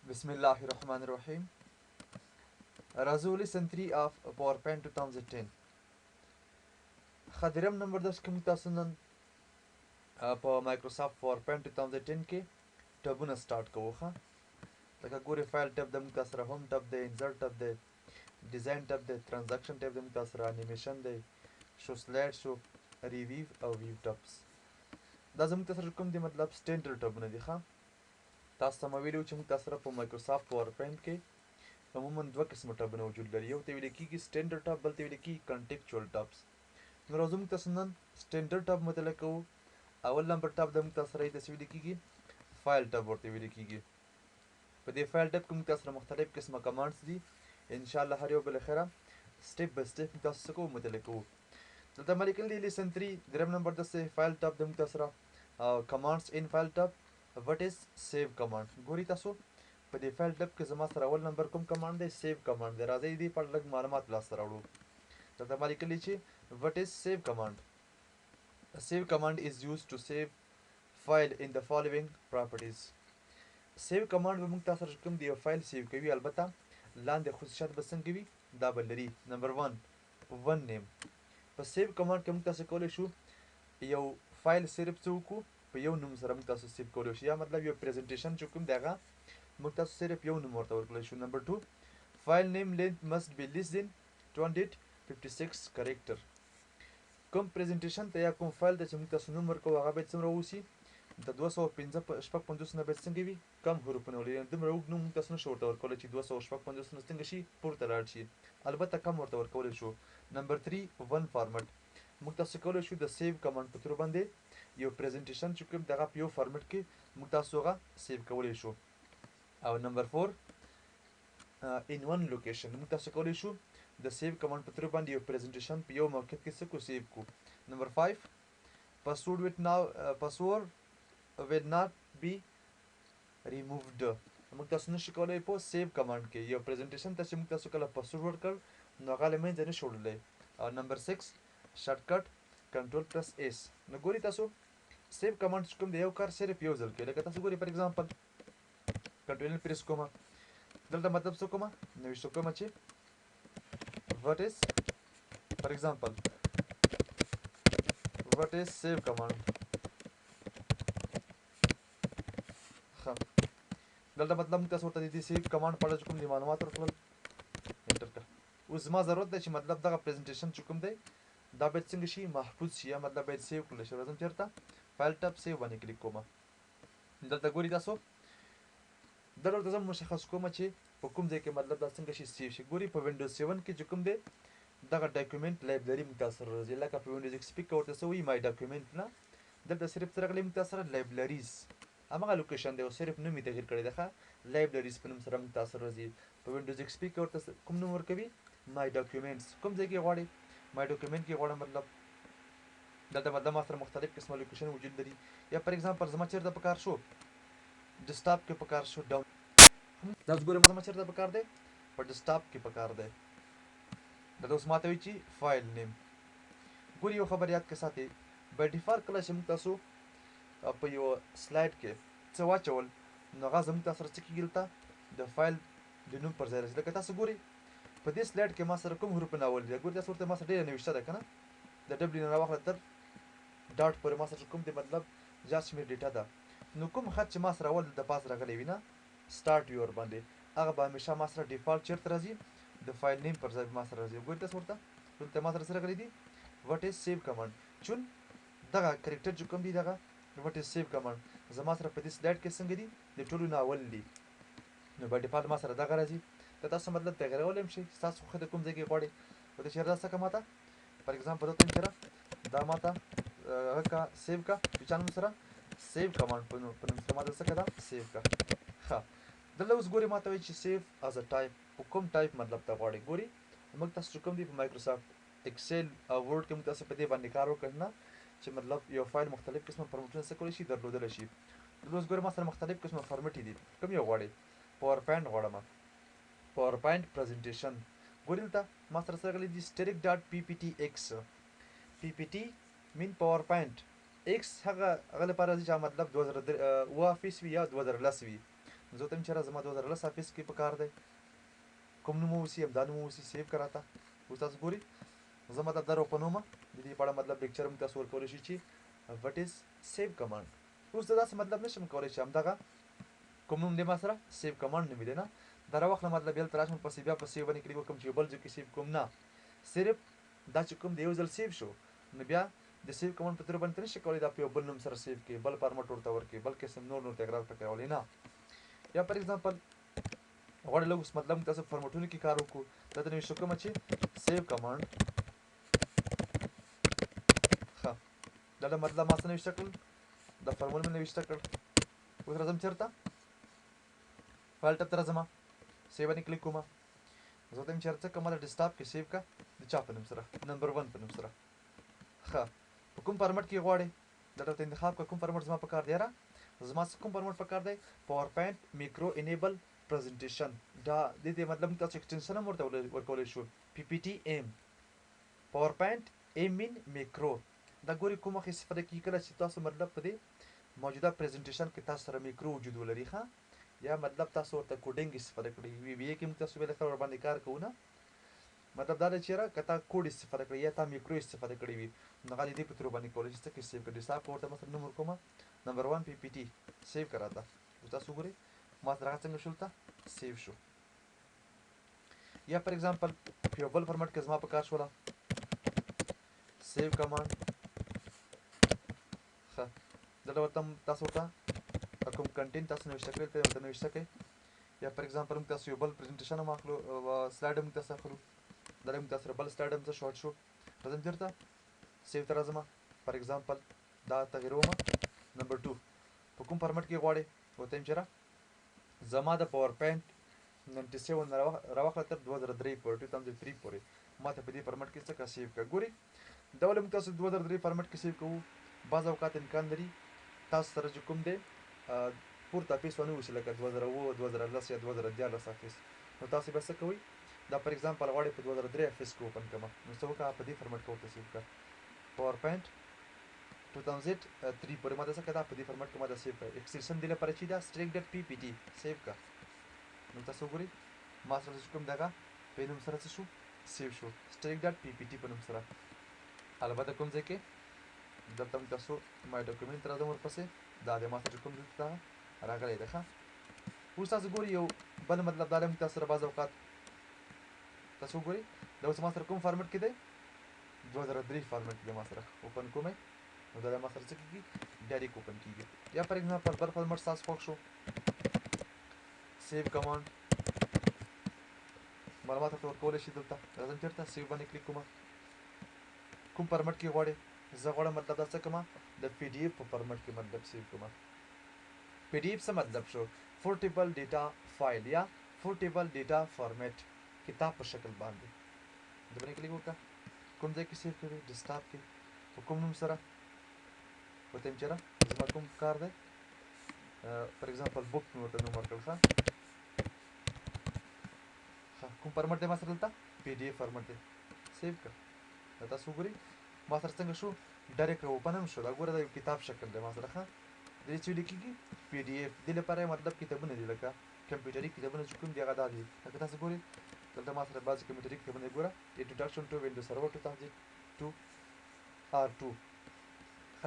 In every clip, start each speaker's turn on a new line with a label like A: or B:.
A: Bismillahirrahmanirrahim. راځو lesson 3 of PowerPoint 2010. دریم نمبر درس کې موږ تاسو نن په مایکروسافټ PowerPoint 2010 کې ټبونه سٹارټ کوو. لکه ګوري فایل ټب د موږ تاسو سره هوم ټب دی، انسرټ ټب دی، ډیزاین ټب دی، ترانزیکشن ټب د موږ تاسو سره انیمیشن دی، شو سلایډ شو، ریویو او ویو ټبس. دا زموږ تاسو سره کوم دي مطلب سټینډرډ ټبونه دي. تاسو ته مې ویلي و چې موږ تاسو سره په مایکروسافټ PowerPoint کې عموما دوه قسمه ټبونه وجود لري. یو ته ویل کېږي سټینډرډ ټب، بل ته ویل کېږي کنټیکچوال ټبس. نو راځو موږ تاسو نن سټینډرډ ټب مطالعه کوو. اول نمبر ټب د موږ تاسو سره داسې ویل کېږي فایل ټب ورته ویل کېږي. په دې فایل ټب کې موږ تاسو سره مختلف قسمه کمانډس دي. انشاءالله هر یو بالاخره سټیپ بای سټیپ موږ تاسو څه کوو مطالعه کوو. دلته ما لیکلي دي لیسن 3 دریم نمبر داسې فایل ټب د موږ تاسو سره کمانډس ان فایل ټب وټ از سیو کمانډ. ګوري تاسو په دې فایل ټب کې زما سره اول نمبر کوم کمانډ دی؟ سیو کمانډ دی. راځئ دې په اړه لږ معلومات لاسته راوړو. دلته ما لیکلي چې وټ از سیو کمانډ. سیو کمانډ از یوز ټو سیو فایل ان د فالوینګ پراپرټیز. سیو کمانډ به موږ تاسو سره کوم دی یو فایل سیو کوي، البته لاندې خصوصیات به څنګه وي دا به لري. نمبر 1 ون نیم. په سیو کمانډ کې موږ تاسو کولی شو یو فایل صرف څه وکړو په یو نوم سره موږ تاسو سیو کولی شو، یا مطلب یو پریزنټیشن چې کوم دی هغه موږ تاسو صرف یو نوم ورته ورکولی شو. نمبر 2 فایل نیم لینث must be less than 256 character. کوم پریزنټیشن ته یا کوم فایل ته چې موږ تاسو نوم ورکوو هغه باید څومره واوسي؟ د 256 نه باید څنګه وي؟ کم حروفونه ولري. دومره اوږد نوم موږ تاسو نشو ورته ورکولی چې 256 نه څنګه شي پورته لاړ شي، البته کم ورته ورکولی شو. نمبر 3 ون فارمټ. موږ تاسو کولی شو د سیو کمانډ په تور باندې یو پریزنټیشن چې کوم دغه په یو فارمټ کې موږ تاسو هغه سیو کولی شو. او نمبر 4 ان ون لوکیشن. موږ تاسو کولی شو د سیو کمانډ په تور باندې یو پریزنټیشن په یو موقعیت کې څه کو سیو کو. نمبر 5 پاسورډ will not be removed. موږ تاسو نشو کولی په سیو کمانډ کې یو پریزنټیشن ته چې موږ تاسو کله پاسورډ ورکړ نو هغه له منځه نشو وړلی. او نمبر 6 شارټکټ کنټرول پلس اس. نو ګوري تاسو سیو کمانډ چې کوم دی یو کار صرف یو ځل کوي. لکه تاسو ګوري فار ایگزامپل کنټرول پریس کومه، دلته مطلب څه کومه نوشته کومه چې what is for example what is save command. دلته مطلب موږ تاسو ورته د سیو کمانډ په اړه چې کوم دي معلومات ورکړل انټر کړه. اوس زما ضرورت دی چې مطلب دغه پریزنټیشن چې کوم دی دا باید څنګه شي محفوظ شي، یا مطلب باید سیو کړل شي. راځم چېرته فایل ټب سیو باندې کلیک کوم. دلته ګوري تاسو دلته زه مشخص کوم چې په کوم ځای کې مطلب دا څنګه شي سیو شي. ګوري په وینډوز 7 کې چې کوم دی دغه ډاکومنټ لایبرري موږ تاسو سره راځي، لکه په وینډوز ایکس پي کې ورته څه وایي مای ډاکومنټ نه. دلته صرف څه راغلی موږ تاسو سره لایبرریز، هماغه لوکیشن دی او صرف نوم یې تغیر کړی دی. لایبرریز په نوم سره موږ تاسو سره راځي. په وینډوز ایکس پي کې ورته کوم نوم ورکوي؟ مای ډاکومنټس. کوم ځای کې غواړئ؟ مای ډاکومنټ کې غواړم. مطلب دلته مطلب ما سره مختلف قسمه لوکیشن وجود لري. یا پر ایگزامپل زما چېرته په کار شو ډیسکټاپ کې په کار شو ډاون، دا اوس ګورم زما چېرته په کار دی په ډیسکټاپ کې په کار دی. دا اوس ماته وایي چې فایل نیم. ګوري یو خبر یاد کې ساتئ، بای ډیفالټ کله چې موږ تاسو په یو سلایډ کې څه واچول نو هغه زموږ تاسو سره څه کېږي دلته د فایل د نوم پر ځای راځي. لکه تاسو ګورئ په دې سلایډ کې ما سره کوم حروفونه اول دي. ګورئ تاسو ورته ما سره ډېره نوشته ده که نه، د ډبليو نه راواخله تر ډاټ پورې ما سره کوم دی مطلب زیات شمېر ډیټا ده. نو کوم خط چې ما سره اول د پاس راغلی وي نه سټارټ یور باندې، هغه به همیشه ما سره ډیفالټ چېرته راځي د فایل نیم پر ځای ما سره راځي. ګورئ تاسو ورته دلته ما سره څه راغلی دي وټ از سیو کمانډ. چون دغه کرکټر چې کوم دی دغه وټ از سیو کمانډ زما سره په دې سلایډ کې څنګه دي د ټولو نه اول دي، نو بای ډیفالټ ما سره دغه راځي. که تاسو مطلب تغیرولی هم شئ، ستاسو خوښه د کوم ځای کې غواړئ. ورته چېرې دا څه که ماته فار ایگزامپل دلته هم چېرې دا ماته هغه که سیو که په چا نوم سره سیو کمانډ په نوم سره ماته څه که دا سیو که. ښه دلته اوس ګورئ ماته وایي چې سیو از ا ټایپ. په کوم ټایپ مطلب ته غواړئ. ګورئ موږ تاسو چې کوم دی په مایکروسافټ ایکسل او ورډ کې موږ تاسو په دې باندې کار وکړ نه چې مطلب یو فایل مختلف قسمه فارمټونه څه کولی شي درلودلی شي. دلته اوس ګورئ ما سره مختلف قسمه فارمټې دي. کوم یو غواړئ؟ پاور پوینټ غواړم، پاور پوینټ پریزنټیشن. ګورئ دلته ما سره څه راغلی دي سټریک ډاټ پی پی ټي ایکس. پی پی ټي مین پاور پوینټ، ایکس هغه لپاره چې مطلب 2009 وي یا 2010 وي. زه ته چېرې زما 2010 آفیس کې په کار دی کوم نوم اوسي همدا نوم اوسي سیو کړه راته اوس تاسو ګورئ زه مطلب دا راوپنومه د دې په اړه مطلب لیکچر هم تاسو ورکولی شئ چې وټ از سیو کمانډ اوس زه داسې مطلب نشم کولی چې همدغه کوم نوم دی ما سره سیو کمانډ نوم دی نه دا راواخله مطلب بیا دلته راشم پسې بیا په سیو باندې کلیک وکړم چې یو بل ځای کې سیو کوم نه صرف دا چې کوم دی یو ځل سیو شو نو بیا د سیو کمانډ په تور باندې ته نشي کولی دا په یو بل نوم سره سیو کړي بل فارمټ ورته ورکړي بل قسم نور تکرار پکې کولی نه یا پر ایگزامپل غواړئ لږ اوس مطلب تاسو فارمټونو کې کار وکړو دا ته نوشته کومه چې سیو کمانډ ښه دا د مطلب ما څه نوشته کړل دا فارمول مې نوشته کړ اوس راځم چېرته فایل ټب ته راځم سیو باندې کلیک کوم زه ته یم چېرته کومه د ډیسکټاپ کې سیو کړه د چا په نوم سره نمبر 1 په نوم سره ښه په کوم فارمټ کې غواړئ دا ډېر انتخاب کړه کوم فارمټ زما په کار دی یاره زما کوم فارمټ په کار دی پاور پوینټ میکرو انیبل پریزنټیشن دا د دې مطلب تاسو ایکسټنشن هم ورته ورکولی شو پی پی ټي ایم پاور پوینټ ایم ان میکرو دا ګوري کومه استفاده کیږي کله چې تاسو مطلب په دې موجوده پریزنټیشن کې تاسو سره میکرو وجود ولري ښه یا مطلب تاسو ورته کوډینګ استفاده کړئ وی بی کې تاسو به لکه ور باندې کار کوو نه مطلب دا دی چې که تا کوډ استفاده کړی یا تا میکرو استفاده کړی وي نو هغه د دې په تور باندې کولی شي چې سیو کړي ډیسکټاپ ورته مثلا نوم ورکوم نمبر 1 پی پی ټي سیو کړه تا اوس تاسو ګورئ ما سره هغه څنګه شول تا سیو شو یا پر ایگزامپل په یو بل فارمټ کې زما په کار شوله سیو کمانډ ښه دلته ورته تاسو ورته کوم کنټینټ تاسو نوشته کړی ته ورته نوشته کړئ یا پر ایگزامپل موږ تاسو یو بل پریزنټیشن هم اخلو سلایډ هم تاسو اخلو دا موږ تاسو سره بل سلایډ هم څه شارټ شو راځم چېرته سیو ته راځم پر ایگزامپل دا تغیروم نمبر 2 په کوم فارمټ کې غواړئ ورته یم چېرې زما د پاور پوینټ 97 راواخله تر 2003 پورې 2003 پورې ما ته په دې فارمټ کې څه سیو کړه ګورئ دا ولې موږ تاسو 2003 فارمټ کې سیو کوو بعض اوقات امکان لري تاسو سره چې کوم دی پورته آفیس ونه اوسي لکه 2009 2010 یا 2014 آفیس نو تاسو به څه کوئ دا پر ایگزامپل غواړئ په 2003 آفیس کې اوپن کړم نو څه وکړه په دې فارمټ کې ورته سیو کړه پاور پوینټ 2003 پورې ما ته څه کړه په دې فارمټ کې ما ته سیو کړه ایکسټنشن دې لپاره چې دا سټریک ډټ پی پی ټي سیو کړه نو تاسو ګورئ ما سره چې کوم دغه په نوم سره څه شو سیو شو سټریک ډټ پی پی ټي په نوم سره البته کوم ځای کې دلته تاسو مای ډاکومنټ ته راځم ورپسې دا د ما سره کوم دلته راغلی دی ښه اوس تاسو ګورئ یو بل مطلب دا دی تاسو سره بعض اوقات تاسو ګورئ دا اوس ما سره کوم فارمټ کې دی 2003 فارمټ کې دی ما سره اوپن کوم نو دا ما سره څه کېږي ډایرکټ اوپن کېږي یا پر ایگزامپل بل فارمټ تاسو خوښ شو سیو کمانډ معلومات ورته ورکولی شي دلته راځم چېرته سیو باندې کلیک کوم کوم فارمټ کې غواړئ زه غواړم مطلب دا څه کوم د پی ډي ایف په فارمټ کې مطلب سیو کوم پی ډي ایف څه مطلب شو پورټیبل ډیټا فایل یا پورټیبل ډیټا فارمټ کتاب په شکل باندې د باندې کلیک وکړه کوم ځای کې سیو کوي ډیسکټاپ کې په کوم نوم سره ورته یم چېرې زما کوم کار دی پر ایگزامپل بک مې ورته نوم ورکړل ښه کوم فارمټ دی ما سره دلته پی ډي ایف فارمټ دی سیو کړه دا تاسو وګورئ ما سره څنګه شو ډایرکټ اوپن هم شو دا ګوره دا یو کتاب شکل دی ما سره ښه د دې چې ویلې کېږي پی ډي ایف دې لپاره مطلب کتابونه دي لکه کمپیوټري کتابونه چې کوم دي هغه دا دي لکه تاسو ګورئ دلته ما سره بعضې کمپیوټري کتابونه ګوره انټروډکشن ټو وینډوز سرور 2002 R2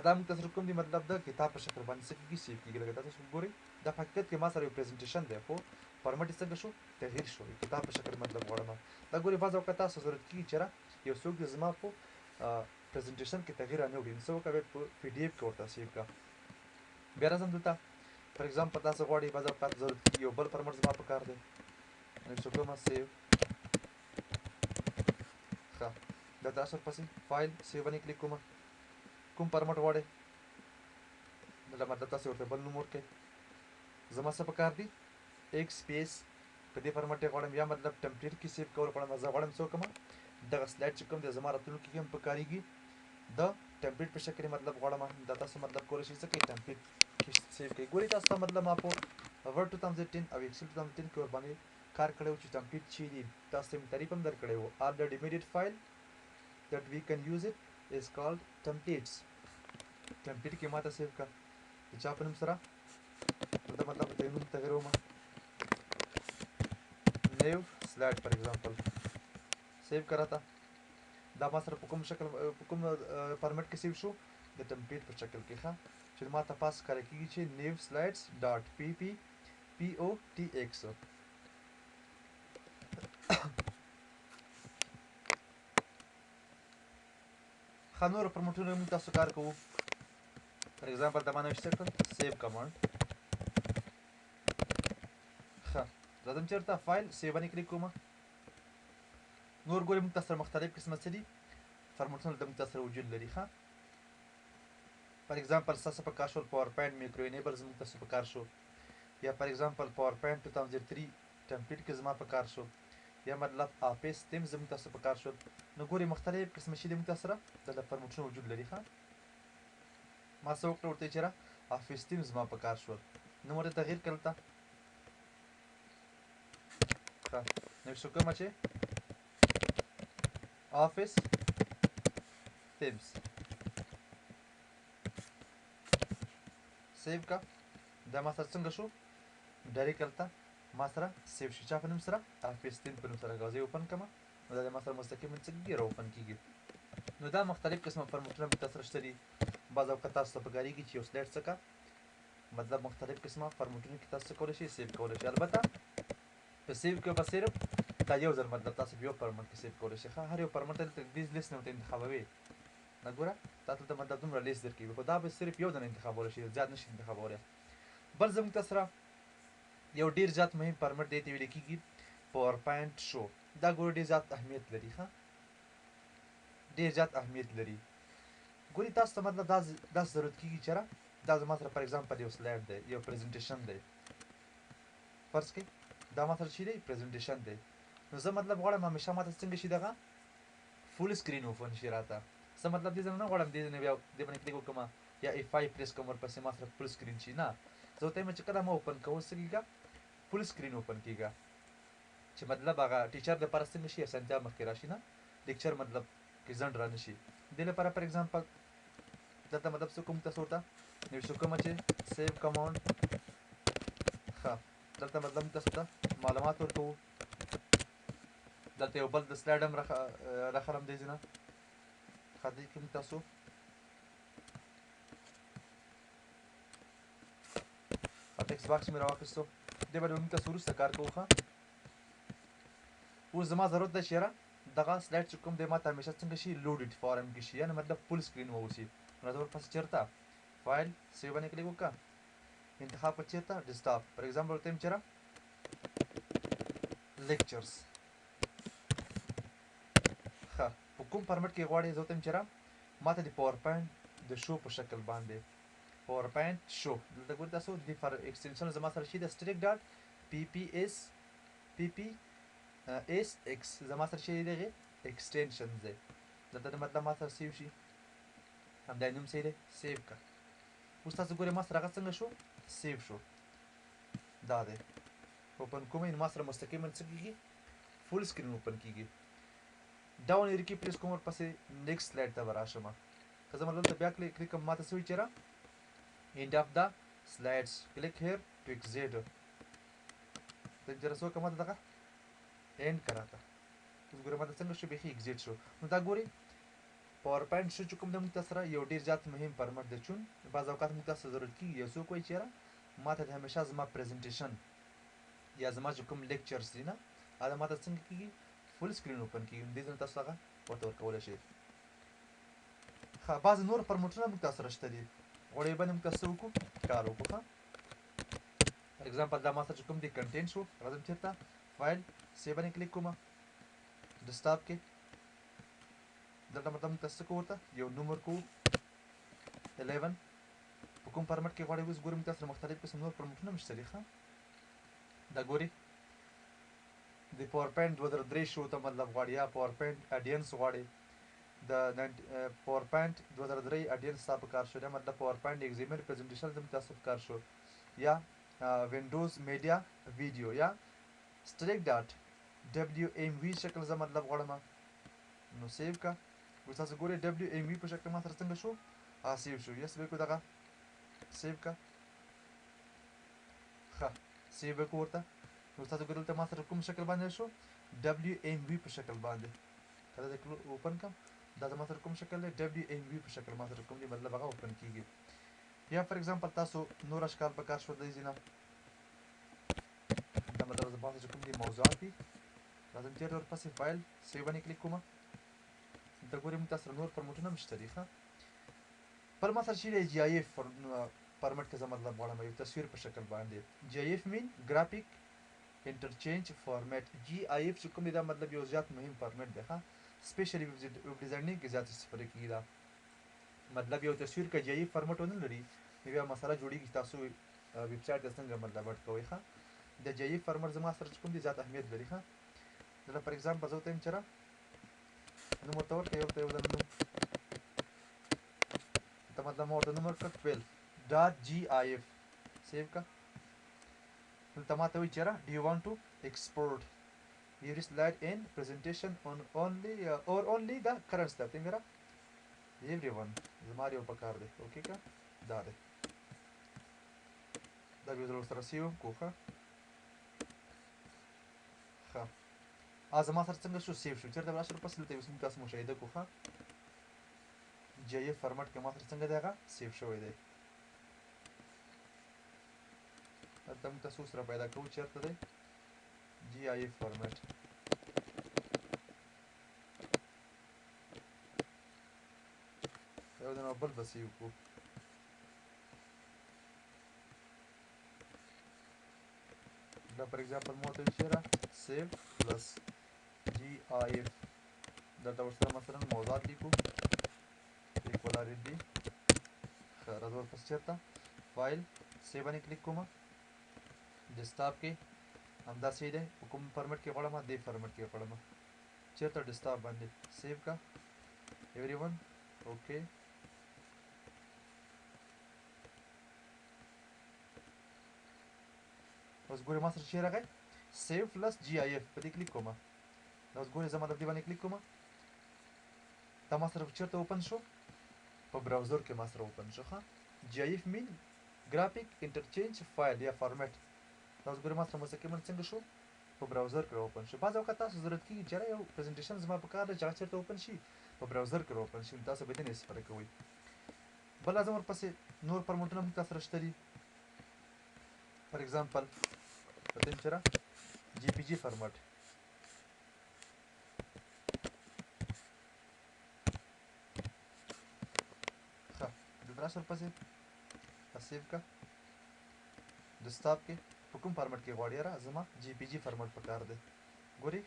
A: دا موږ تاسو کوم دي مطلب د کتاب په شکل باندې څه کېږي سیو کېږي لکه تاسو ګورئ دا په حقیقت کې ما سره یو پریزنټیشن دی خو فارمټ یې څنګه شو تغییر شو کتاب په شکل مطلب غواړم دا ګورئ بعض اوقات تاسو ضرورت کېږي چې یو څوک د زما په پریزنټیشن کې تغییر رانیوړي نو څه وکړه په پی ډي ایف کې ورته سیو کړه بیا راځم دلته فار ایگزامپل تاسو غواړئ بعض اوقات ضرورت کېږي یو بل فارمټ زما په کار دی نو څه کومه سیو ښه دا تاسو ورپسې فایل سیو باندې کلیک کوم کوم فارمټ غواړئ دا مطلب تاسو ورته بل نوم ورکړئ زما څه په کار دی ایک سپیس په دې فارمټ یې غواړم یا مطلب ټمپلیټ کې سیو کول غواړم زه غواړم څه وکړم دغه سلایډ چې کوم دی زما راتلونکي کې هم پکارېږي د ټمپلیټ په شکل مطلب غواړم دا تاسو مطلب کولی شئ څه کوئ ټمپلیټ کې سیو کړئ ګورئ تاسو ته مطلب ما په ورډ 2010 او ایکسل 2010 کې ورباندې کار کړی و چې ټمپلیټ چې دي تاسو ته تعریف هم درکړی و or the immediate file that we can use it is called templates ټمپلیټ کې ما ته سیو کړه د چا په نوم سره دا مطلب د نوم تغیر ومه نیو سلاید فار ایگزامپل سیو کړه تا دا ما سره په کوم شکل په کوم فارمیټ کې سیو شو د ټمپلیټ په شکل کې ښه چې ما ته پاس کړی کېږي چې نیو سلایډس ډاټ پی او ټي ایکس ښه نور فارمیټونه موږ تاسو کار کوو فار ایگزامپل دا ما نوشته کړل سیو کمانډ ښه راځم چېرته فایل سیو باندې کلیک کوم نور ګورې موږ تاسو سره مختلف قسمه څه دي فارمیټونه دلته موږ تاسو سره وجود لري ښه فار ایگزامپل ستاسو په کار شول پاور پوینټ میکرو انیبل زموږ تاسو په کار شو یا فار ایگزامپل پاور پوینټ 2003 ټمپلیټ کې زما په کار شو یا مطلب آفیس تیم زموږ تاسو په کار شول نو ګورې مختلف قسمه شي د موږ تاسو سره دلته فارمیټونه وجود لري ښه ما څه وکړه ورته چې آفیس تیم زما په کار شول نو ورته تغییر کړل ته ښه نو شو کومه چې آفیس تیمز سیو کا دا ما سره څنګه شو ډایرکټ کړل ما سره سیو شو چا په نوم سره آفیس تیم په نوم سره غازي اوپن کړم نو دا ما سره مستقیما څنګه اوپن کیږي نو دا مختلف قسمه فارمیټونه موږ تاسو سره دي بعض اوقات تاسو ته په کارېږي چې یو سلایډ څخه مطلب مختلف قسمه فارمیټونه کې تاسو کولی شئ سیو کولی شئ البته په سیو کې به صرف دا یو ځل مطلب تاسو په یو فارمیټ کې سیو کولی شئ هر یو فارمیټ دلته دې لیست نه ورته انتخابوي نه ګوره تاسو ته مطلب دومره لیست درکوي خو دا به صرف یو ځل انتخابولی شئ زیات نشئ انتخابولی بل زموږ تاسو سره یو ډېر زیات مهم فارمیټ دی ته ویل کېږي پاور پوینټ شو دا ګوره ډېر زیات اهمیت لري ښه ډېر زیات اهمیت لري ګوري تاسو ته مطلب دا ضرورت کېږي چې دا زما سره فار ایگزامپل یو سلایډ دی یو پریزنټیشن دی فرض کړئ دا ما سره چې دی پریزنټیشن دی نو زه مطلب غواړم همیشه ماته څنګه شي دغه فول سکرین اوپن شي راته زه مطلب دې ځای نه غواړم دې ځای نه بیا دې باندې کلیک وکړم یا F5 پریس کوم ورپسې ما سره فول سکرین شي نه زه ورته وایم چې کله ما اوپن کوو څه کېږي فول سکرین اوپن کېږي چې مطلب هغه ټیچر لپاره څنګه شي اسانتیا مخکې راشي نه لیکچر مطلب کې ځنډ را نه شي دې لپاره فار ایگزامپل دلته مطلب څه کوم تاسو ورته نو شو کومه چې سیو کمانډ ښه دلته مطلب تاسو ته معلومات ورکوو دلته یو بل د سلایډ هم راخلم دی ځینه ښه دې کې تاسو ټکسټ باکس مې راواخیستو دې باندې موږ تاسو وروسته کار کوو ښه اوس زما ضرورت ده چې یاره دغه سلایډ چې کوم دی ما ته همیشه څنګه شي لوډډ فارم کې شي یعنې مطلب فول سکرین واوسي نو راځه ورپسې چېرته فایل سیو باندې کلیک وکړه انتخاب کړه چېرته ډیسکټاپ فار ایگزامپل ورته وایم چې لیکچرز ښه په کوم فارمیټ کې غواړې زه ورته وایم چې ما ته د پاور پوینټ د شو په شکل باندې پاور پوینټ شو دلته ګورئ تاسو د فار ایکسټنشن زما سره شي د سټریک ډاټ پی پی اس ایکس زما سره شي دغه ایکسټنشن دی دلته مطلب ما سره سیو شي همدا نوم څه دی سیو کړه اوس تاسو ګورئ ما سره هغه څنګه شو سیو شو دا دی اوپن کوم ما سره مستقیما څه کېږي فول سکرین اوپن کېږي ډاون ایرو کې پریس کوم ورپسې نیکسټ سلایډ ته به راشم که زه دلته بیا کلیک کوم ما ته څه وایي چې end of the slides click here to exit ته جره څو کومه دغه end کراته اوس ګوره ما ته څنګه شو بیخي exit شو نو دا ګوري پاور پوینټ شو چې کوم د موږ سره یو ډیر زیات مهم فارمیټ دی چون بعض اوقات موږ تاسو ضرورت کېږي یو څوک وایي چې ما ته همیشه زما پریزنټیشن یا زما چې کوم لیکچرز دي نه هغه ما ته څنګه کېږي فول سکرین اوپن کېږي دې ځای تاسو هغه ورته ورکولی شئ ښه بعض نور فارمیټونه موږ تاسو سره شته دي غواړئ باندې موږ تاسو وکړو کار وکړو ښه فار ایگزامپل دا ما سره چې کوم دی کنټینټ شو راځم چېرته فایل سیو باندې کلیک کوم ډیسکټاپ کې دلته مطلب موږ تاسو څه کوو ورته یو نوم ورکوو 11 په کوم فارمیټ کې غواړئ اوس ګورئ موږ تاسو سره مختلف قسم نور فارمیټونه هم شته دي ښه دا ګورئ د پاور پوینټ 2003 شو ته مطلب غواړي یا پاور پوینټ اډینس غواړي د پاور پوینټ 2003 اډینس تا په کار شو یا مطلب پاور پوینټ ایگزیمر پریزنټیشن زم تاسو په کار شو یا وینډوز میډیا ویډیو یا سټریک ډاټ ډبلیو ایم وی شکل زه مطلب غواړم نو سیو کا اوس تاسو ګورئ ډبلیو ایم وی په شکل ما سره څنګه شو سیو شو یس به کو دغه سیو کا ښه سیو به کو ورته نو تاسو ګورئ دلته ما سره کوم شکل باندې شو WMV په شکل باندې کله د اوپن کم دا زما سره کوم شکل دی WMV په شکل ما سره کوم دی مطلب هغه اوپن کیږي یا فار ایگزامپل تاسو نور اشکال په کار شو دی ځینه دا مطلب زما سره کوم دی موضوعات دي لازم چیرته ورپسې فایل سیو باندې کلیک کوم دا ګورئ موږ تاسو نور فارمټونه هم شته دي ښه بل ما سره چې دی GIF فارمټ کې زه مطلب غواړم یو تصویر په شکل باندې GIF مین ګرافیک انټرچینج فارمټ GIF چې کوم دی دا مطلب یو زیات مهم فارمټ دی ښه سپیشلی ویب ډیزاینینګ کې زیات استفاده کیږي دا مطلب یو تصویر که GIF فارمټ ونه لري نو بیا مسله جوړیږي تاسو ویب سایټ ته څنګه مطلب اډ کوئ ښه د GIF فارمټ زما سره چې کوم دی زیات اهمیت لري ښه دلته فار ایگزامپل زه ورته وایم چېرې نوم ورته ورکړئ ورته یو ځل نوم ته مطلب ما ورته نوم ورکړه 12.gif سیو کا دلته ما ته وایي چېرې do you want to export your slide and presentation on only the current step ته میرا everyone زما یو پکار دی اوکې که دا دی دا بیا زه ورسره سیو کوم ښه زما سره څنګه شو سیو شو چېرته به راشو ورپسې دلته اوس موږ تاسو مشاهده کوو ښه GIF فارمټ کې ما سره څنګه دی هغه سیو شوی دی هلته موږ تاسو سره پیدا کوو چېرته دی GIF فارمټ یو ځل بل به سیو کوو دا فار ایگزامپل ما ورته وایي چېرې سیو پلس GIF دلته ورسره مثلا موضوعات لیکو ایکوالریټي ښه راځه ورپسې چېرته فایل سیو باندې کلیک کوم ډیسکټاپ کې همداسې دی په کوم فارمټ کې غواړم دې فارمټ کې غواړم چېرته ډیسکټاپ باندې سیو کا ایوری ون اوکې اوس ګورئ ما سره چېرې راغی سیو پلس GIF په دې کلیک کوم دا اوس ګورئ زه مطلب دې باندې کلیک کوم دا ما سره چېرته اوپن شو په براوزر کې ما سره اوپن شو ښه GIF مین ګرافیک انټرچینج فایل یا فارمټ دا اوس ګورئ ما سره مستقیما څنګه شو په براوزر کې اوپن شو بعض اوقات تاسو ضرورت کېږي چې یو پریزنټیشن زما په کار دی چې هغه چېرته اوپن شي په براوزر کې اوپن شي نو تاسو به دې نه استفاده کوئ بل لازم ورپسې نور فارمټونه هم تاسو سره شته دي فار ایگزامپل ورته وایم چېرې GPG فارمټ راشه ورپسې سیو کا ډیسکټاپ کې په کوم فارمټ کې غواړې یاره زما GPG فارمټ پکار دی ګورئ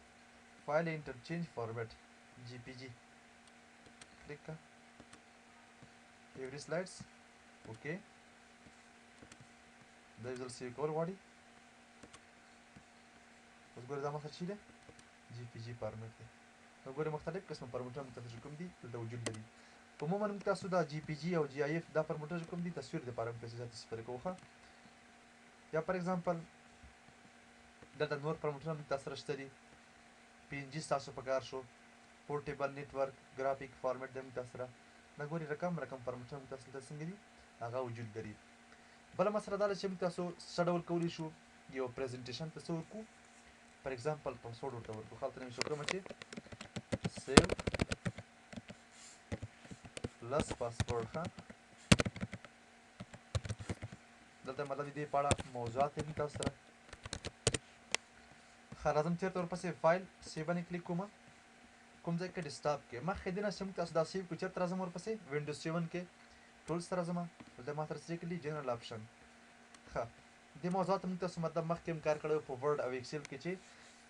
A: فایل انټرچینج فارمټ GPG کلیک کا ایوری سلایډس اوکې دا یو ځل سیو کول غواړي اوس ګورئ دا ما سره چی دی GPG فارمټ دی نو ګورئ مختلف قسم فارمټونه موږ ته کوم دي دلته وجود لري عموما موږ تاسو دا GPG او GIF دا فارمټونه کوم دي تصویر لپاره موږ تاسو زیات استفاده کوو یا فار ایگزامپل دلته نور فارمټونه موږ تاسو سره شته دي PNG ستاسو په کار شو پورټیبل نیټورک ګرافیک فارمټ دی موږ تاسو سره دا ګورئ رقم فارمټونه موږ تاسو ته څنګه دي هغه وجود لري بله مسله دا ده چې موږ تاسو څه ډول کولی شو یو پریزنټیشن ته څه ورکړو فار ایگزامپل پاسورډ ورته ورکړو هلته نه مې شو کومه چې سیو پلس پاسورډ ښه دلته مطلب دې په اړه موضوعات دي تاسو سره ښه راځم چېرته ورپسې فایل سیو باندې کلیک کوم کوم ځای کې ډیسکټاپ کې مخکې دې نه چې موږ تاسو دا سیو کړو چېرته راځم ورپسې وینډوز 7 کې ټولز ته راځم دلته ما سره څه کړي جنرال آپشن ښه دې موضوعات موږ تاسو مطلب مخکې هم کار کړی په ورډ او ایکسل کې چې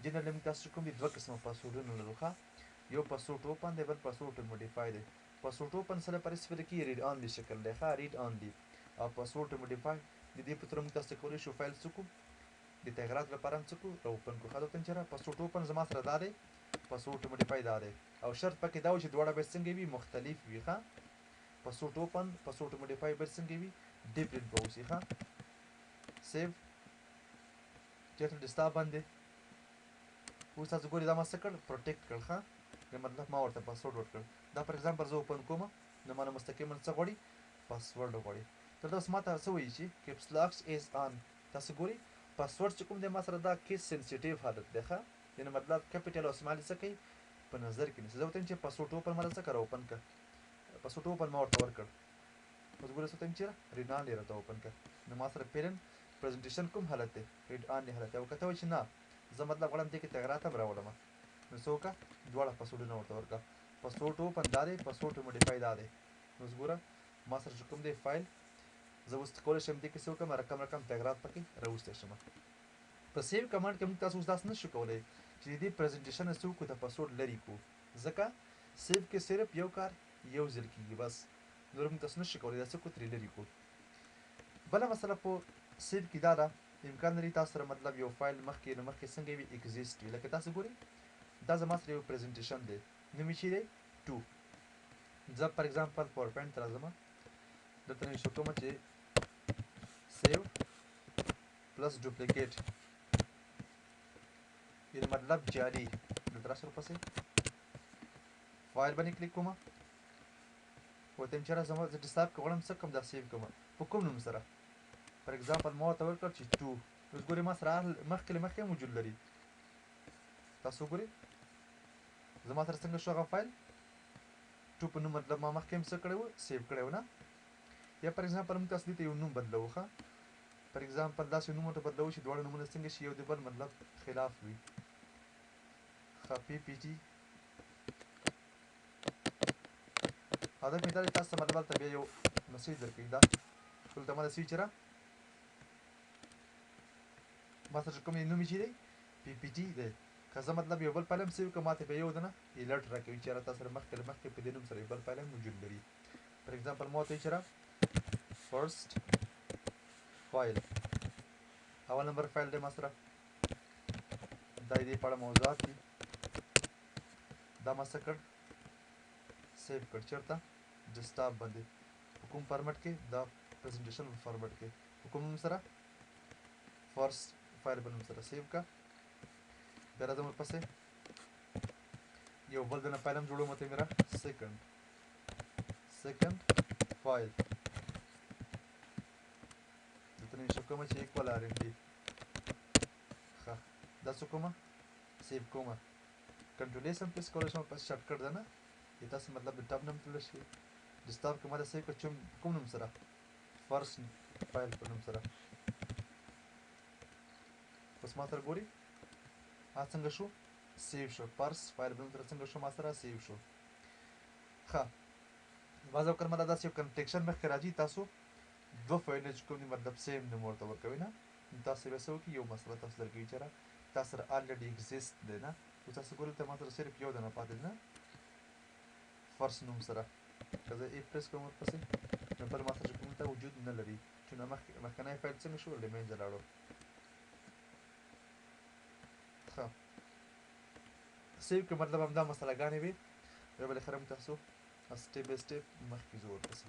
A: جنرالي موږ تاسو کوم دي دوه قسمه پاسورډونه لرو ښه یو پاسورډ اوپن دی بل پاسورډ موډیفای دی پاسورډ اوپن سره لپاره استفاده کېږي ریډ آن دی شکل دی ښه ریډ آن دی او پاسورډ موډیفای د دې په توګه موږ تاسو کولی شو فایل څه کړو د تغیرات لپاره هم څه کړو را اوپن کړو ښه دلته چېرې پاسورډ اوپن زما سره دا دی پاسورډ موډیفای دا دی او شرط پکې دا و چې دواړه باید څنګه وي مختلف وي ښه پاسورډ اوپن پاسورډ موډیفای باید څنګه وي ډیفرنٹ به اوسي ښه سیو چېرته ډیسکټاپ باندې اوس تاسو ګورئ دا ما څه کړ پروټیکټ کړ ښه مطلب ما ورته پاسورډ ورکړ دا فار ایگزامپل زه اوپن کوم نو مانه مستقیما څه غواړي پاسورډ غواړي تر دا اوس ما ته څه وایي چې کیپس لاکس از آن تاسو ګورئ پاسورډ چې کوم دی ما سره دا کیس سنسیټیو حالت دی ښه یعنې مطلب کیپیټل او سمال څه کوي په نظر کې نیسي زه ورته یم چې پاسورډ اوپن ما څه کړه اوپن کړه پاسورډ اوپن ما ورته ورکړ اوس ګوره څه ته یم چې ریډ آن یې راته اوپن کړه نو ما سره پیرنټ پریزنټیشن کوم حالت دی ریډ آن یې حالت دی او که ته وایې چې نه زه مطلب غواړم دې کې تغیرات هم راولم نو څه وکړه دواړه پاسورډونه ورته ورکړه پاسورډ اوپن دا دی پاسورډ موډیفای دا دی نو اوس ګوره ما سره چې کوم دی فایل زه اوس کولی شم دې کې څه وکړم رقم تغیرات پکې راوستی شم په سیو کمانډ کې موږ تاسو اوس داسې نشو کولی چې د دې پریزنټیشن څه وکړو د پاسورډ لرې کړو ځکه سیو کې صرف یو کار یو ځل کېږي بس نور موږ تاسو نشو کولی دا څه کړو ترې لرې کړو بله مسله په سیو کې دا ده امکان لري تاسو سره مطلب یو فایل مخکې څنګه وي اگزیسټ وي لکه تاسو ګورئ دا زما سره یو پریزنټیشن دی نوم یې چې دی 2 زه فار ایگزامپل پاور پوینټ ته راځم دلته نو شو کومه چې سیو پلس ډوپلیکیټ یعنې مطلب جعلي دلته راشم ورپسې فایل باندې کلیک کوم ورته یم چېرې زه ډیسکټاپ کې غواړم څه کوم دا سیو کوم په کوم نوم سره فار ایگزامپل ما ورته ورکړ چې 2 اوس ګورئ ما سره مخکې موجود لري تاسو ګورئ زما سره څنګه شو هغه فایل 2 په نوم مطلب ما مخکې هم څه کړی و سیو کړی و نه یا فار ایگزامپل موږ تاسو دې ته یو نوم بدلوو ښه فار ایگزامپل داسې نوم ورته بدلوو چې دواړه نومونه څنګه شي یو د بل مطلب خلاف وي ښه پی پی ټي هدف مې دا دی تاسو ته مطلب هلته بیا یو میسیج درکوي دا دلته ما داسې وي چې ما سره کوم نوم یې چې دی پی پی ټي دی که زه مطلب یو بل فایل هم سیو کړم ماته بیا یو دنه الرټ راکوي چې یاره تا سره مخکې په دې نوم سره یو بل فایل هم وجود لري فار ایگزامپل ما ورته وایي چې فرست فایل اول نمبر فایل دی ما سره دا دې په اړه موضوعات دي دا ما څه کړ سیو کړ چېرته ډیسکټاپ باندې په کوم فارمټ کې دا پریزنټیشن په فارمټ کې په کوم نوم سره فرست فایل په نوم سره سیو کړه بیا راځم ورپسې یو بل دنه فایل هم جوړوم ورته میرا سیکنډ فایل دلته نوم شو کومه چې ایکوال آر ان ډي ښه دا څه کومه سیو کومه کنټرول ایس هم پریس کولی شم پس شارټکټ ده نه یا تاسو مطلب د ټاب نوم تللی شي ډیسکټاپ کې ما دا سیو کړه کوم نوم سره فرست فایل په نوم سره اوس ما سره ګوري څنګه شو سیو شو فرست فایل په نوم سره څنګه شو ما سره سیو شو ښه بعض اوقات مطلب داسې یو کنفلیکشن مخکې راځي تاسو دوه فایلونه چې کوم دي مطلب سیم نوم ورته ورکوي نه تاسو بیا څه وکړئ یو مسله تاسو درکوي چې تاسو سره الریډي اگزیسټ دی نه اوس تاسو ګورئ ته ما سره صرف یو دنه پاتې دی نه فرست نوم سره که زه ای پریس کوم ورپسې نو بل ما سره چې کوم ته وجود نه لري چې نو مخکنی فایل څنګه شو له منځه لاړو ښه سیو کې مطلب همدا مسله ګانې وي بیا بلې خره موږ تاسو سټیپ بای سټیپ مخکې ځو ورپسې